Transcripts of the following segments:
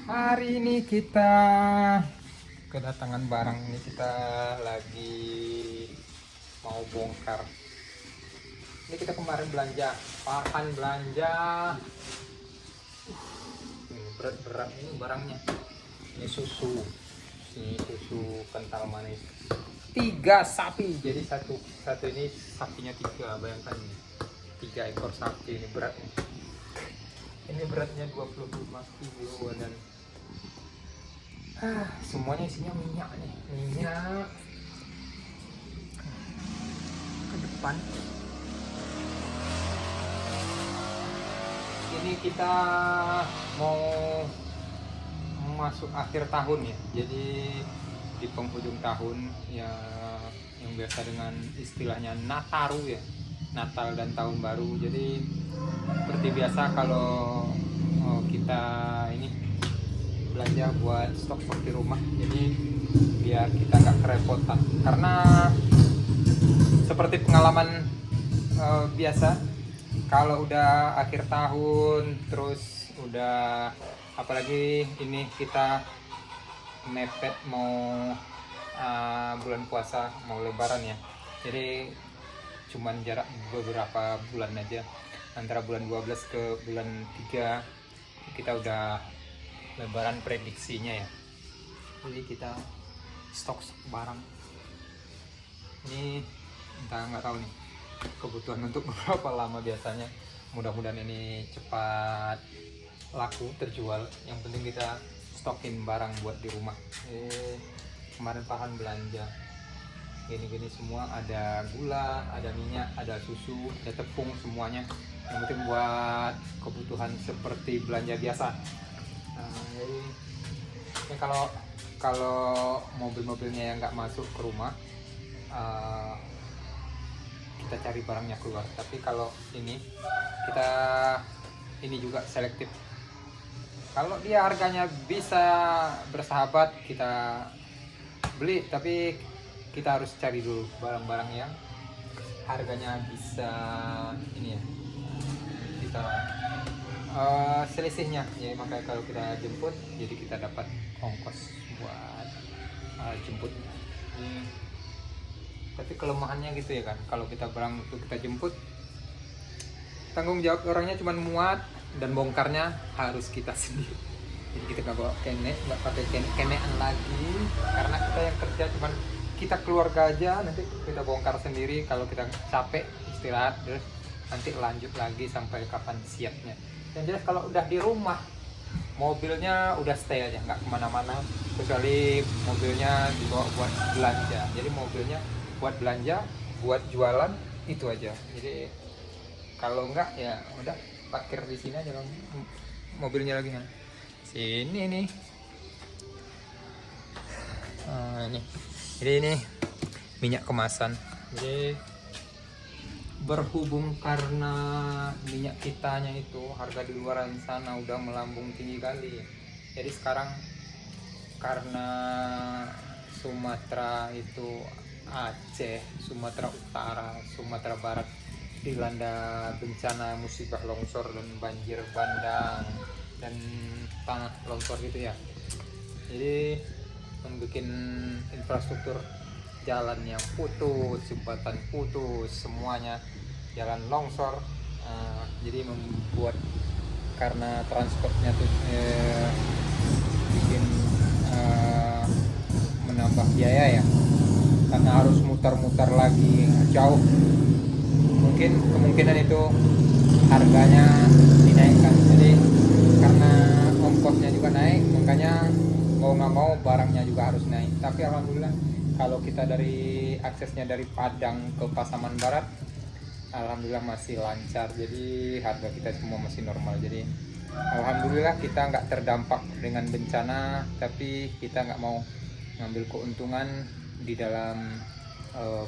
Hari ini kita kedatangan barang ini, kita lagi mau bongkar. Ini kita kemarin belanja, pakan belanja. Ini berat-berat ini barangnya. Ini susu kental manis. 3 sapi, jadi satu ini sapinya 3, bayangkan ini. 3 ekor sapi, ini berat. Ini beratnya 25 kilo dan semuanya isinya minyak nih, minyak ke depan. Ini kita mau masuk akhir tahun ya, jadi di penghujung tahun ya, yang biasa dengan istilahnya Nataru ya, Natal dan Tahun Baru. Jadi seperti biasa kalau kita ini belanja buat stok di rumah, jadi biar kita nggak kerepotan, karena seperti pengalaman biasa kalau udah akhir tahun, terus udah apalagi ini kita mepet mau bulan puasa, mau lebaran ya, jadi cuman jarak beberapa bulan aja, antara bulan 12 ke bulan 3 kita udah lebaran prediksinya ya. Jadi kita stok barang ini, entah nggak tahu nih kebutuhan untuk berapa lama biasanya. Mudah-mudahan ini cepat laku, terjual. Yang penting kita stokin barang buat di rumah. Kemarin pahan belanja gini-gini semua, ada gula, ada minyak, ada susu, ada tepung, semuanya. Yang penting buat kebutuhan seperti belanja biasa. Jadi ya kalau mobil-mobilnya yang nggak masuk ke rumah, kita cari barangnya keluar. Tapi kalau ini kita ini juga selektif. Kalau dia harganya bisa bersahabat, kita beli, tapi kita harus cari dulu barang-barang yang harganya bisa ini ya, bisa selisihnya ya. Makanya kalau kita jemput, jadi kita dapat ongkos buat jemput. Tapi kelemahannya gitu ya kan, kalau kita barang itu kita jemput, tanggung jawab orangnya cuma muat, dan bongkarnya harus kita sendiri. Jadi kita nggak bawa kenek, nggak pakai kenekan lagi, karena kita yang kerja cuman kita keluarga aja. Nanti kita bongkar sendiri, kalau kita capek istirahat, terus nanti lanjut lagi sampai kapan siapnya. Yang jelas kalau udah di rumah, mobilnya udah stay aja, nggak kemana-mana, kecuali mobilnya dibawa buat belanja. Jadi mobilnya buat belanja, buat jualan, itu aja. Jadi kalau enggak ya udah parkir di sini aja mobilnya lagi. Sini nih. Ini. Jadi ini minyak kemasan. Jadi berhubung karena minyak kitanya itu harga di luaran sana udah melambung tinggi kali. Jadi sekarang karena Sumatera itu, Aceh, Sumatera Utara, Sumatera Barat dilanda bencana musibah longsor dan banjir bandang dan tanah longsor gitu ya. Jadi membuat infrastruktur jalan yang putus, jembatan putus, semuanya jalan longsor. Jadi membuat, karena transportnya tuh bikin menambah biaya ya, karena harus muter-muter lagi jauh. Mungkin kemungkinan itu harganya dinaikkan. Jadi karena ongkosnya juga naik, makanya mau nggak mau barangnya juga harus naik. Tapi alhamdulillah kalau kita dari aksesnya dari Padang ke Pasaman Barat, alhamdulillah masih lancar. Jadi harga kita semua masih normal. Jadi alhamdulillah kita nggak terdampak dengan bencana, tapi kita nggak mau ngambil keuntungan di dalam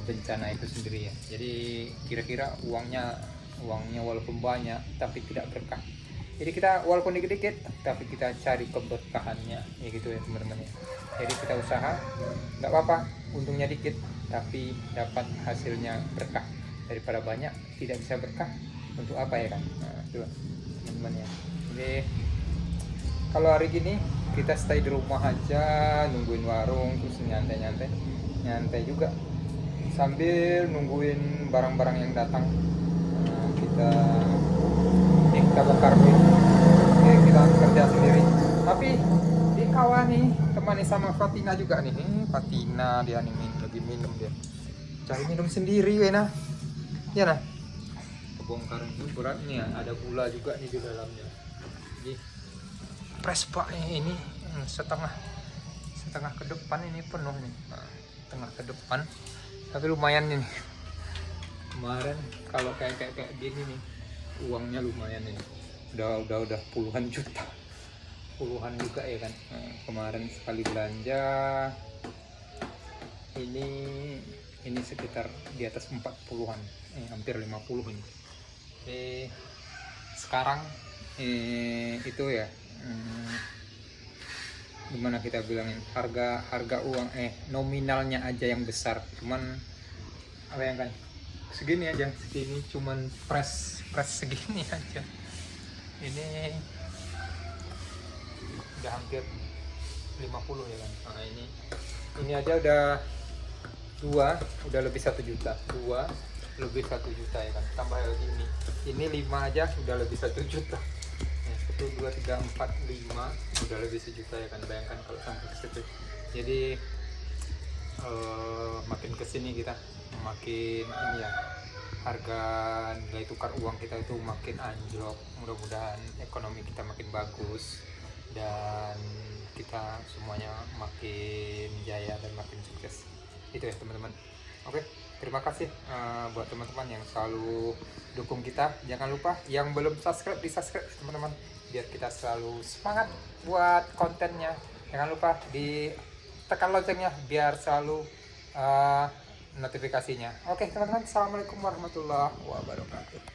bencana itu sendiri ya. Jadi kira-kira uangnya walaupun banyak tapi tidak berkah. Jadi kita walaupun dikit-dikit tapi kita cari keberkahannya ya, gitu ya teman-teman ya. Jadi kita usaha, nggak apa-apa untungnya dikit tapi dapat hasilnya berkah, daripada banyak tidak bisa berkah, untuk apa ya kan. Nah itu teman-teman ya. Jadi kalau hari gini kita stay di rumah aja, nungguin warung, terus nyantai juga sambil nungguin barang-barang yang datang. Kita bongkar dulu. Oke, kita kerja sendiri. Tapi di kawan nih, temani sama Fatina juga nih. Fatina dia nih lagi minum dia. Cari minum sendiri ya nah. Ya nah. Kebongkar ini berat nih, ada gula juga nih di dalamnya. Jadi press pak ini setengah ke depan ini penuh nih. Nah, setengah ke depan. Tapi lumayan nih. Kemarin kalau kayak gini nih, uangnya lumayan ini. Udah puluhan juta. Puluhan juga ya kan. Nah, kemarin sekali belanja ini sekitar di atas 40-an. Hampir 50 ini. Sekarang itu ya gimana kita bilangin, harga uang nominalnya aja yang besar, cuman apa yang kan segini cuman press segini aja. Ini udah hampir 50 ya kan. Nah, ini aja udah lebih 1 juta. 2 lebih 1 juta ya kan, tambah lagi ini 5 aja udah lebih 1 juta. 1, 2, 3, 4, 5 udah lebih 1 juta ya kan. Bayangkan kalau sampai ke situ. Jadi makin kesini kita makin ini ya, harga nilai tukar uang kita itu makin anjlok. Mudah-mudahan ekonomi kita makin bagus dan kita semuanya makin jaya dan makin sukses. Itu ya teman-teman. Oke, terima kasih buat teman-teman yang selalu dukung kita. Jangan lupa yang belum subscribe di subscribe teman-teman, biar kita selalu semangat buat kontennya. Jangan lupa ditekan loncengnya biar selalu notifikasinya. Oke teman-teman, assalamualaikum warahmatullahi wabarakatuh.